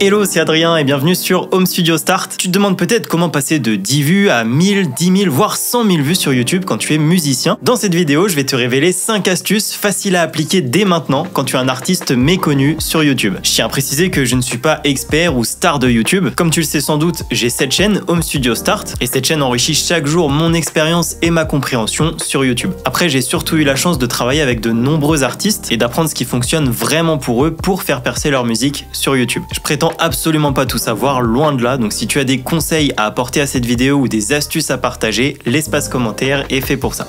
Hello, c'est Adrien et bienvenue sur Home Studio Start. Tu te demandes peut-être comment passer de 10 vues à 1000, 10 000, voire 100 000 vues sur YouTube quand tu es musicien. Dans cette vidéo, je vais te révéler 5 astuces faciles à appliquer dès maintenant quand tu es un artiste méconnu sur YouTube. Je tiens à préciser que je ne suis pas expert ou star de YouTube. Comme tu le sais sans doute, j'ai cette chaîne Home Studio Start et cette chaîne enrichit chaque jour mon expérience et ma compréhension sur YouTube. Après, j'ai surtout eu la chance de travailler avec de nombreux artistes et d'apprendre ce qui fonctionne vraiment pour eux pour faire percer leur musique sur YouTube. Je prétends absolument pas tout savoir, loin de là, donc si tu as des conseils à apporter à cette vidéo ou des astuces à partager, l'espace commentaire est fait pour ça.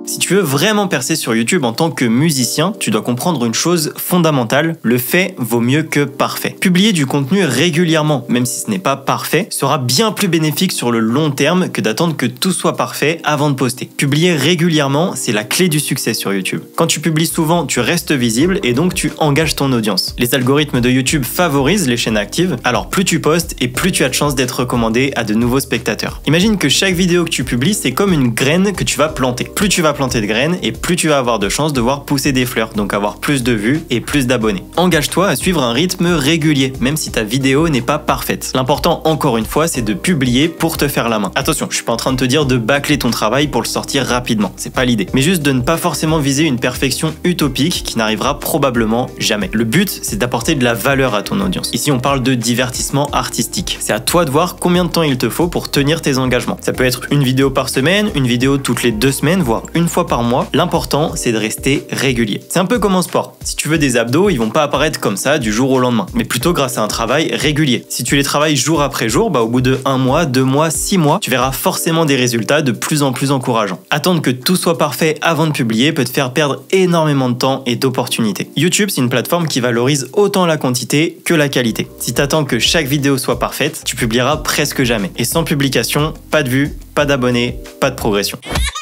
Si tu veux vraiment percer sur YouTube en tant que musicien, tu dois comprendre une chose fondamentale, le fait vaut mieux que parfait. Publier du contenu régulièrement, même si ce n'est pas parfait, sera bien plus bénéfique sur le long terme que d'attendre que tout soit parfait avant de poster. Publier régulièrement, c'est la clé du succès sur YouTube. Quand tu publies souvent, tu restes visible et donc tu engages ton audience. Les algorithmes de YouTube favorisent les chaînes actives, alors plus tu postes et plus tu as de chances d'être recommandé à de nouveaux spectateurs. Imagine que chaque vidéo que tu publies, c'est comme une graine que tu vas planter. Plus tu vas planter de graines et plus tu vas avoir de chances de voir pousser des fleurs, donc avoir plus de vues et plus d'abonnés. Engage-toi à suivre un rythme régulier, même si ta vidéo n'est pas parfaite. L'important, encore une fois, c'est de publier pour te faire la main. Attention, je suis pas en train de te dire de bâcler ton travail pour le sortir rapidement, c'est pas l'idée. Mais juste de ne pas forcément viser une perfection utopique qui n'arrivera probablement jamais. Le but, c'est d'apporter de la valeur à ton audience. Ici, on parle de divertissement artistique. C'est à toi de voir combien de temps il te faut pour tenir tes engagements. Ça peut être une vidéo par semaine, une vidéo toutes les 2 semaines, voire une fois par mois. L'important, c'est de rester régulier. C'est un peu comme en sport. Si tu veux des abdos, ils vont pas apparaître comme ça du jour au lendemain, mais plutôt grâce à un travail régulier. Si tu les travailles jour après jour, au bout de 1 mois, 2 mois, 6 mois, tu verras forcément des résultats de plus en plus encourageants. Attendre que tout soit parfait avant de publier peut te faire perdre énormément de temps et d'opportunités. YouTube, c'est une plateforme qui valorise autant la quantité que la qualité. Si tu attends que chaque vidéo soit parfaite, tu publieras presque jamais. Et sans publication, pas de vues, pas d'abonnés, pas de progression.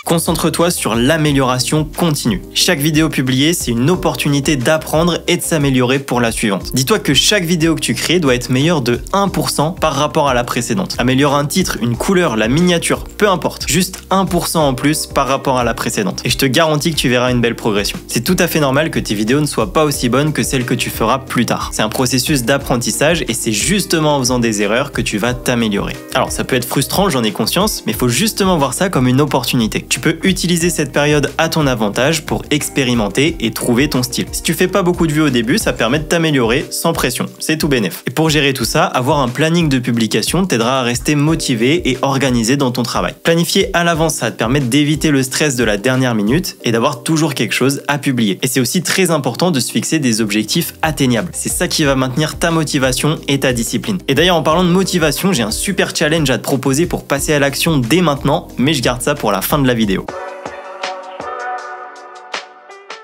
Concentre-toi sur l'amélioration continue. Chaque vidéo publiée, c'est une opportunité d'apprendre et de s'améliorer pour la suivante. Dis-toi que chaque vidéo que tu crées doit être meilleure de 1% par rapport à la précédente. Améliore un titre, une couleur, la miniature, peu importe. Juste 1% en plus par rapport à la précédente. Et je te garantis que tu verras une belle progression. C'est tout à fait normal que tes vidéos ne soient pas aussi bonnes que celles que tu feras plus tard. C'est un processus d'apprentissage et c'est justement en faisant des erreurs que tu vas t'améliorer. Alors ça peut être frustrant, j'en ai conscience, mais il faut justement voir ça comme une opportunité. Tu peux utiliser cette période à ton avantage pour expérimenter et trouver ton style. Si tu fais pas beaucoup de vues au début, ça permet de t'améliorer sans pression. C'est tout bénef. Et pour gérer tout ça, avoir un planning de publication t'aidera à rester motivé et organisé dans ton travail. Planifier à l'avance, ça va te permettre d'éviter le stress de la dernière minute et d'avoir toujours quelque chose à publier. Et c'est aussi très important de se fixer des objectifs atteignables. C'est ça qui va maintenir ta motivation et ta discipline. Et d'ailleurs, en parlant de motivation, j'ai un super challenge à te proposer pour passer à l'action dès maintenant, mais je garde ça pour la fin de la vidéo.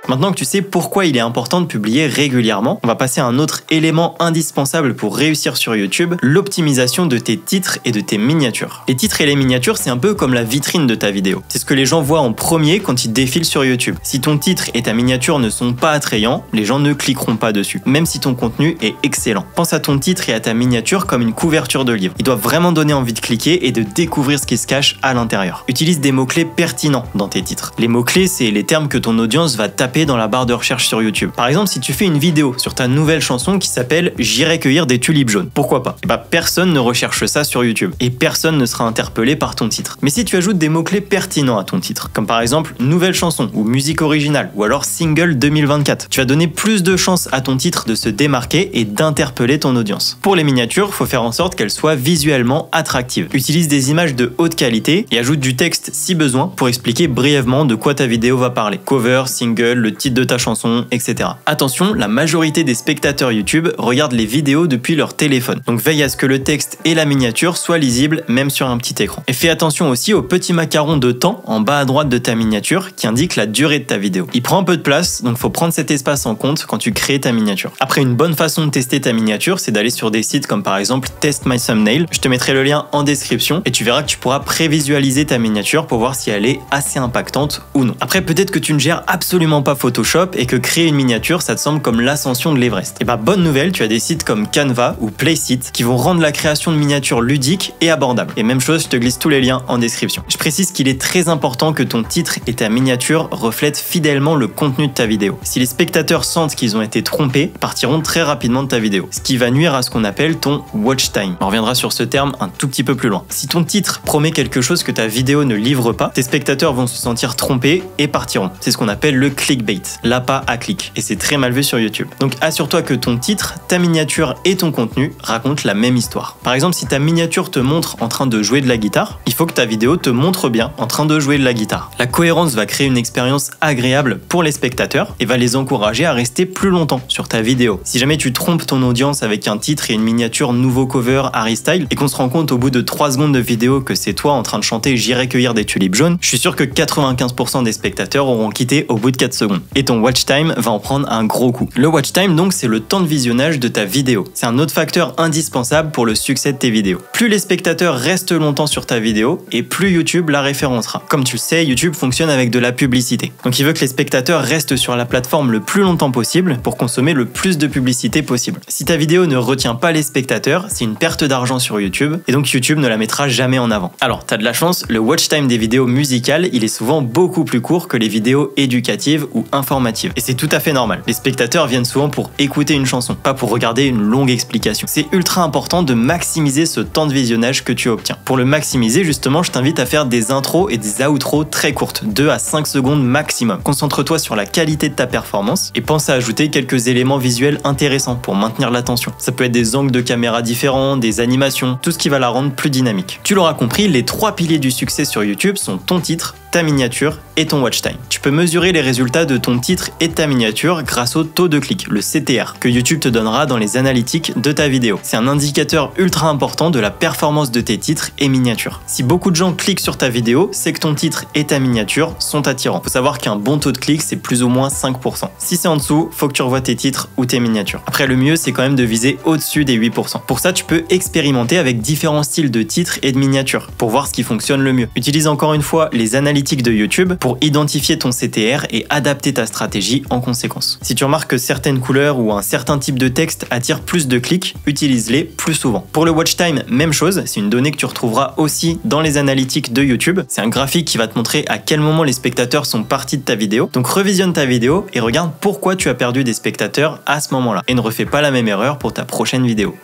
Maintenant que tu sais pourquoi il est important de publier régulièrement, on va passer à un autre élément indispensable pour réussir sur YouTube, l'optimisation de tes titres et de tes miniatures. Les titres et les miniatures, c'est un peu comme la vitrine de ta vidéo. C'est ce que les gens voient en premier quand ils défilent sur YouTube. Si ton titre et ta miniature ne sont pas attrayants, les gens ne cliqueront pas dessus, même si ton contenu est excellent. Pense à ton titre et à ta miniature comme une couverture de livre. Ils doivent vraiment donner envie de cliquer et de découvrir ce qui se cache à l'intérieur. Utilise des mots-clés pertinents dans tes titres. Les mots-clés, c'est les termes que ton audience va taper dans la barre de recherche sur YouTube. Par exemple, si tu fais une vidéo sur ta nouvelle chanson qui s'appelle J'irai cueillir des tulipes jaunes, pourquoi pas? Personne ne recherche ça sur YouTube et personne ne sera interpellé par ton titre. Mais si tu ajoutes des mots-clés pertinents à ton titre, comme par exemple nouvelle chanson ou musique originale ou alors single 2024, tu vas donner plus de chances à ton titre de se démarquer et d'interpeller ton audience. Pour les miniatures, faut faire en sorte qu'elles soient visuellement attractives. Utilise des images de haute qualité et ajoute du texte si besoin pour expliquer brièvement de quoi ta vidéo va parler. Cover, single, le titre de ta chanson, etc. Attention, la majorité des spectateurs YouTube regardent les vidéos depuis leur téléphone. Donc veille à ce que le texte et la miniature soient lisibles même sur un petit écran. Et fais attention aussi au petit macaron de temps en bas à droite de ta miniature qui indique la durée de ta vidéo. Il prend un peu de place, donc faut prendre cet espace en compte quand tu crées ta miniature. Après, une bonne façon de tester ta miniature, c'est d'aller sur des sites comme par exemple Test My Thumbnail. Je te mettrai le lien en description et tu verras que tu pourras prévisualiser ta miniature pour voir si elle est assez impactante ou non. Après, peut-être que tu ne gères absolument pas Photoshop et que créer une miniature, ça te semble comme l'ascension de l'Everest. Et bah bonne nouvelle, tu as des sites comme Canva ou Placeit qui vont rendre la création de miniatures ludique et abordable. Et même chose, je te glisse tous les liens en description. Je précise qu'il est très important que ton titre et ta miniature reflètent fidèlement le contenu de ta vidéo. Si les spectateurs sentent qu'ils ont été trompés, ils partiront très rapidement de ta vidéo, ce qui va nuire à ce qu'on appelle ton watch time. On reviendra sur ce terme un tout petit peu plus loin. Si ton titre promet quelque chose que ta vidéo ne livre pas, tes spectateurs vont se sentir trompés et partiront. C'est ce qu'on appelle le clickbait, l'appât à clic, et c'est très mal vu sur YouTube. Donc assure-toi que ton titre, ta miniature et ton contenu racontent la même histoire. Par exemple, si ta miniature te montre en train de jouer de la guitare, il faut que ta vidéo te montre bien en train de jouer de la guitare. La cohérence va créer une expérience agréable pour les spectateurs et va les encourager à rester plus longtemps sur ta vidéo. Si jamais tu trompes ton audience avec un titre et une miniature nouveau cover Harry Style et qu'on se rend compte au bout de 3 secondes de vidéo que c'est toi en train de chanter J'irai cueillir des tulipes jaunes, je suis sûr que 95% des spectateurs auront quitté au bout de 4 secondes. Et ton watch time va en prendre un gros coup. Le watch time donc c'est le temps de visionnage de ta vidéo. C'est un autre facteur indispensable pour le succès de tes vidéos. Plus les spectateurs restent longtemps sur ta vidéo et plus YouTube la référencera. Comme tu le sais, YouTube fonctionne avec de la publicité. Donc il veut que les spectateurs restent sur la plateforme le plus longtemps possible pour consommer le plus de publicité possible. Si ta vidéo ne retient pas les spectateurs, c'est une perte d'argent sur YouTube et donc YouTube ne la mettra jamais en avant. Alors, t'as de la chance, le watch time des vidéos musicales, il est souvent beaucoup plus court que les vidéos éducatives ou informatives. Et c'est tout à fait normal. Les spectateurs viennent souvent pour écouter une chanson, pas pour regarder une longue explication. C'est ultra important de maximiser ce temps de visionnage que tu obtiens. Pour le maximiser, justement, je t'invite à faire des intros et des outros très courtes, 2 à 5 secondes maximum. Concentre-toi sur la qualité de ta performance et pense à ajouter quelques éléments visuels intéressants pour maintenir l'attention. Ça peut être des angles de caméra différents, des animations, tout ce qui va la rendre plus dynamique. Tu l'auras compris, les 3 piliers du succès sur YouTube sont ton titre, ta miniature et ton watch time. Tu peux mesurer les résultats de ton titre et de ta miniature grâce au taux de clic, le CTR, que YouTube te donnera dans les analytiques de ta vidéo. C'est un indicateur ultra important de la performance de tes titres et miniatures. Si beaucoup de gens cliquent sur ta vidéo, c'est que ton titre et ta miniature sont attirants. Faut savoir qu'un bon taux de clic, c'est plus ou moins 5%. Si c'est en dessous, faut que tu revoies tes titres ou tes miniatures. Après, le mieux, c'est quand même de viser au-dessus des 8%. Pour ça, tu peux expérimenter avec différents styles de titres et de miniatures pour voir ce qui fonctionne le mieux. Utilise encore une fois les analytiques de YouTube pour identifier ton CTR et adapter ta stratégie en conséquence. Si tu remarques que certaines couleurs ou un certain type de texte attirent plus de clics, utilise-les plus souvent. Pour le watch time, même chose, c'est une donnée que tu retrouveras aussi dans les analytiques de YouTube. C'est un graphique qui va te montrer à quel moment les spectateurs sont partis de ta vidéo. Donc revisionne ta vidéo et regarde pourquoi tu as perdu des spectateurs à ce moment-là. Et ne refais pas la même erreur pour ta prochaine vidéo.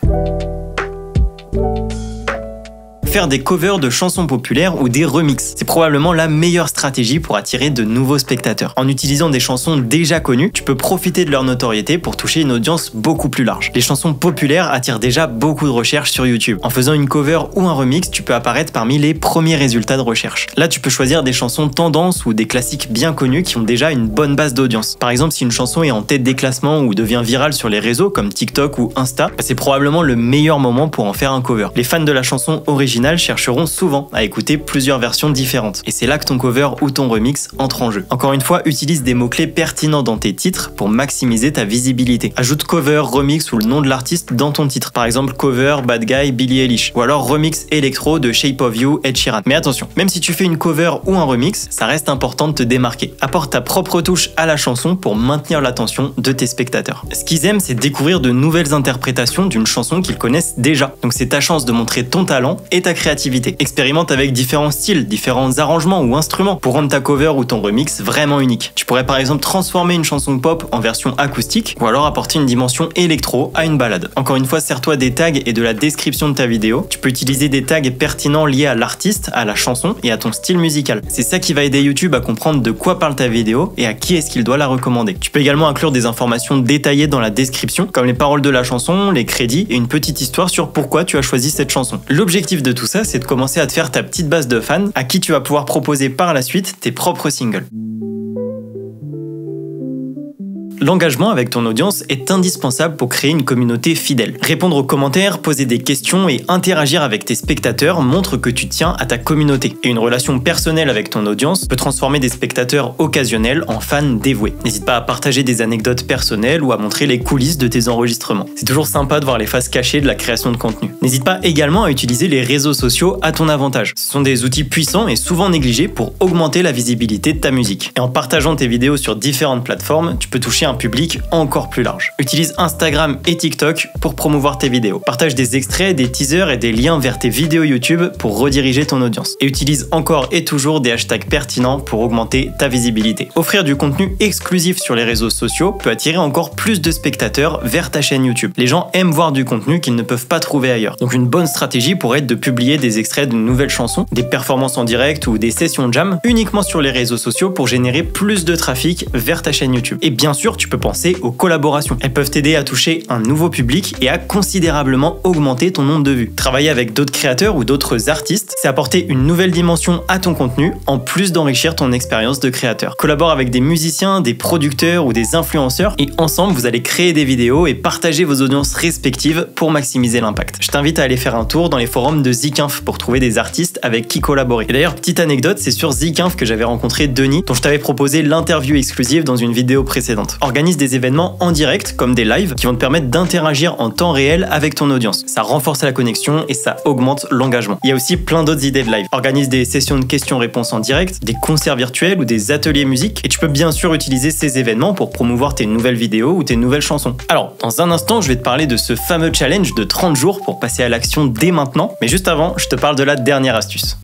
Faire des covers de chansons populaires ou des remixes. C'est probablement la meilleure stratégie pour attirer de nouveaux spectateurs. En utilisant des chansons déjà connues, tu peux profiter de leur notoriété pour toucher une audience beaucoup plus large. Les chansons populaires attirent déjà beaucoup de recherches sur YouTube. En faisant une cover ou un remix, tu peux apparaître parmi les premiers résultats de recherche. Là, tu peux choisir des chansons tendance ou des classiques bien connus qui ont déjà une bonne base d'audience. Par exemple, si une chanson est en tête des classements ou devient virale sur les réseaux comme TikTok ou Insta, c'est probablement le meilleur moment pour en faire un cover. Les fans de la chanson originale chercheront souvent à écouter plusieurs versions différentes. Et c'est là que ton cover ou ton remix entre en jeu. Encore une fois, utilise des mots-clés pertinents dans tes titres pour maximiser ta visibilité. Ajoute cover, remix ou le nom de l'artiste dans ton titre. Par exemple, cover, Bad Guy, Billie Eilish. Ou alors remix électro de Shape of You, Ed Sheeran. Mais attention, même si tu fais une cover ou un remix, ça reste important de te démarquer. Apporte ta propre touche à la chanson pour maintenir l'attention de tes spectateurs. Ce qu'ils aiment, c'est découvrir de nouvelles interprétations d'une chanson qu'ils connaissent déjà. Donc c'est ta chance de montrer ton talent et ta créativité. Expérimente avec différents styles, différents arrangements ou instruments pour rendre ta cover ou ton remix vraiment unique. Tu pourrais par exemple transformer une chanson pop en version acoustique ou alors apporter une dimension électro à une balade. Encore une fois, sers-toi des tags et de la description de ta vidéo. Tu peux utiliser des tags pertinents liés à l'artiste, à la chanson et à ton style musical. C'est ça qui va aider YouTube à comprendre de quoi parle ta vidéo et à qui est-ce qu'il doit la recommander. Tu peux également inclure des informations détaillées dans la description, comme les paroles de la chanson, les crédits et une petite histoire sur pourquoi tu as choisi cette chanson. L'objectif de tout ça, c'est de commencer à te faire ta petite base de fans à qui tu vas pouvoir proposer par la suite tes propres singles. L'engagement avec ton audience est indispensable pour créer une communauté fidèle. Répondre aux commentaires, poser des questions et interagir avec tes spectateurs montre que tu tiens à ta communauté. Et une relation personnelle avec ton audience peut transformer des spectateurs occasionnels en fans dévoués. N'hésite pas à partager des anecdotes personnelles ou à montrer les coulisses de tes enregistrements. C'est toujours sympa de voir les faces cachées de la création de contenu. N'hésite pas également à utiliser les réseaux sociaux à ton avantage. Ce sont des outils puissants et souvent négligés pour augmenter la visibilité de ta musique. Et en partageant tes vidéos sur différentes plateformes, tu peux toucher un public encore plus large. Utilise Instagram et TikTok pour promouvoir tes vidéos. Partage des extraits, des teasers et des liens vers tes vidéos YouTube pour rediriger ton audience. Et utilise encore et toujours des hashtags pertinents pour augmenter ta visibilité. Offrir du contenu exclusif sur les réseaux sociaux peut attirer encore plus de spectateurs vers ta chaîne YouTube. Les gens aiment voir du contenu qu'ils ne peuvent pas trouver ailleurs. Donc une bonne stratégie pourrait être de publier des extraits d'une nouvelle chanson, des performances en direct ou des sessions jam uniquement sur les réseaux sociaux pour générer plus de trafic vers ta chaîne YouTube. Et bien sûr, tu peux penser aux collaborations. Elles peuvent t'aider à toucher un nouveau public et à considérablement augmenter ton nombre de vues. Travailler avec d'autres créateurs ou d'autres artistes, c'est apporter une nouvelle dimension à ton contenu en plus d'enrichir ton expérience de créateur. Collabore avec des musiciens, des producteurs ou des influenceurs et ensemble, vous allez créer des vidéos et partager vos audiences respectives pour maximiser l'impact. Je t'invite à aller faire un tour dans les forums de Zikinf pour trouver des artistes avec qui collaborer. Et d'ailleurs, petite anecdote, c'est sur Zikinf que j'avais rencontré Denis, dont je t'avais proposé l'interview exclusive dans une vidéo précédente. Organise des événements en direct, comme des lives, qui vont te permettre d'interagir en temps réel avec ton audience. Ça renforce la connexion et ça augmente l'engagement. Il y a aussi plein d'autres idées de live. Organise des sessions de questions-réponses en direct, des concerts virtuels ou des ateliers musique, et tu peux bien sûr utiliser ces événements pour promouvoir tes nouvelles vidéos ou tes nouvelles chansons. Alors, dans un instant, je vais te parler de ce fameux challenge de 30 jours pour passer à l'action dès maintenant, mais juste avant, je te parle de la dernière astuce.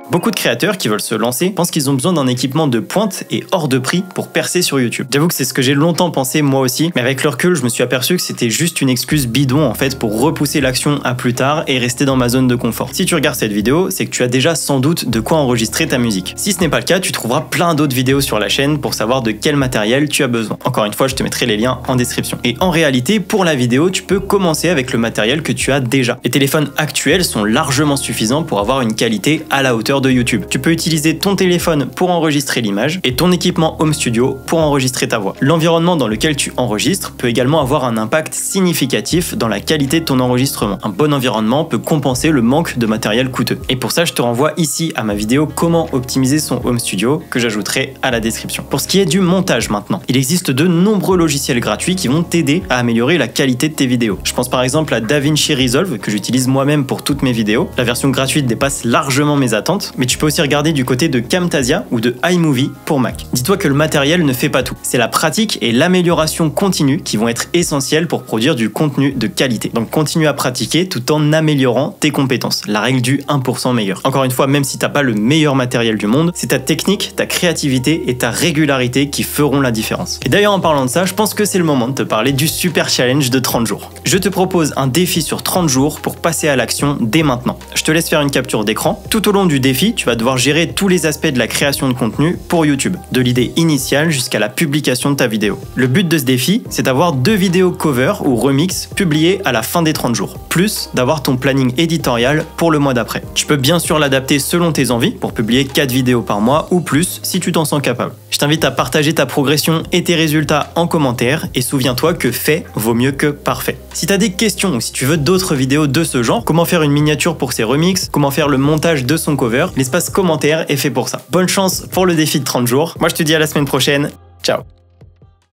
Beaucoup de créateurs qui veulent se lancer pensent qu'ils ont besoin d'un équipement de pointe et hors de prix pour percer sur YouTube. J'avoue que c'est ce que j'ai longtemps pensé moi aussi, mais avec le recul, je me suis aperçu que c'était juste une excuse bidon en fait pour repousser l'action à plus tard et rester dans ma zone de confort. Si tu regardes cette vidéo, c'est que tu as déjà sans doute de quoi enregistrer ta musique. Si ce n'est pas le cas, tu trouveras plein d'autres vidéos sur la chaîne pour savoir de quel matériel tu as besoin. Encore une fois, je te mettrai les liens en description. Et en réalité, pour la vidéo, tu peux commencer avec le matériel que tu as déjà. Les téléphones actuels sont largement suffisants pour avoir une qualité à la hauteur de YouTube. Tu peux utiliser ton téléphone pour enregistrer l'image et ton équipement home studio pour enregistrer ta voix. L'environnement dans lequel tu enregistres peut également avoir un impact significatif dans la qualité de ton enregistrement. Un bon environnement peut compenser le manque de matériel coûteux. Et pour ça, je te renvoie ici à ma vidéo comment optimiser son home studio que j'ajouterai à la description. Pour ce qui est du montage maintenant, il existe de nombreux logiciels gratuits qui vont t'aider à améliorer la qualité de tes vidéos. Je pense par exemple à DaVinci Resolve que j'utilise moi-même pour toutes mes vidéos. La version gratuite dépasse largement mes attentes, mais tu peux aussi regarder du côté de Camtasia ou de iMovie pour Mac. Dis-toi que le matériel ne fait pas tout. C'est la pratique et l'amélioration continue qui vont être essentielles pour produire du contenu de qualité. Donc continue à pratiquer tout en améliorant tes compétences. La règle du 1% meilleur. Encore une fois, même si t'as pas le meilleur matériel du monde, c'est ta technique, ta créativité et ta régularité qui feront la différence. Et d'ailleurs en parlant de ça, je pense que c'est le moment de te parler du super challenge de 30 jours. Je te propose un défi sur 30 jours pour passer à l'action dès maintenant. Je te laisse faire une capture d'écran. Tout au long du défi, tu vas devoir gérer tous les aspects de la création de contenu pour YouTube, de l'idée initiale jusqu'à la publication de ta vidéo. Le but de ce défi, c'est d'avoir 2 vidéos cover ou remix publiées à la fin des 30 jours, plus d'avoir ton planning éditorial pour le mois d'après. Tu peux bien sûr l'adapter selon tes envies pour publier 4 vidéos par mois ou plus si tu t'en sens capable. Je t'invite à partager ta progression et tes résultats en commentaire et souviens-toi que fait vaut mieux que parfait. Si tu as des questions ou si tu veux d'autres vidéos de ce genre, comment faire une miniature pour ses remixes, comment faire le montage de son cover, l'espace commentaire est fait pour ça. Bonne chance pour le défi de 30 jours. Moi je te dis à la semaine prochaine. Ciao.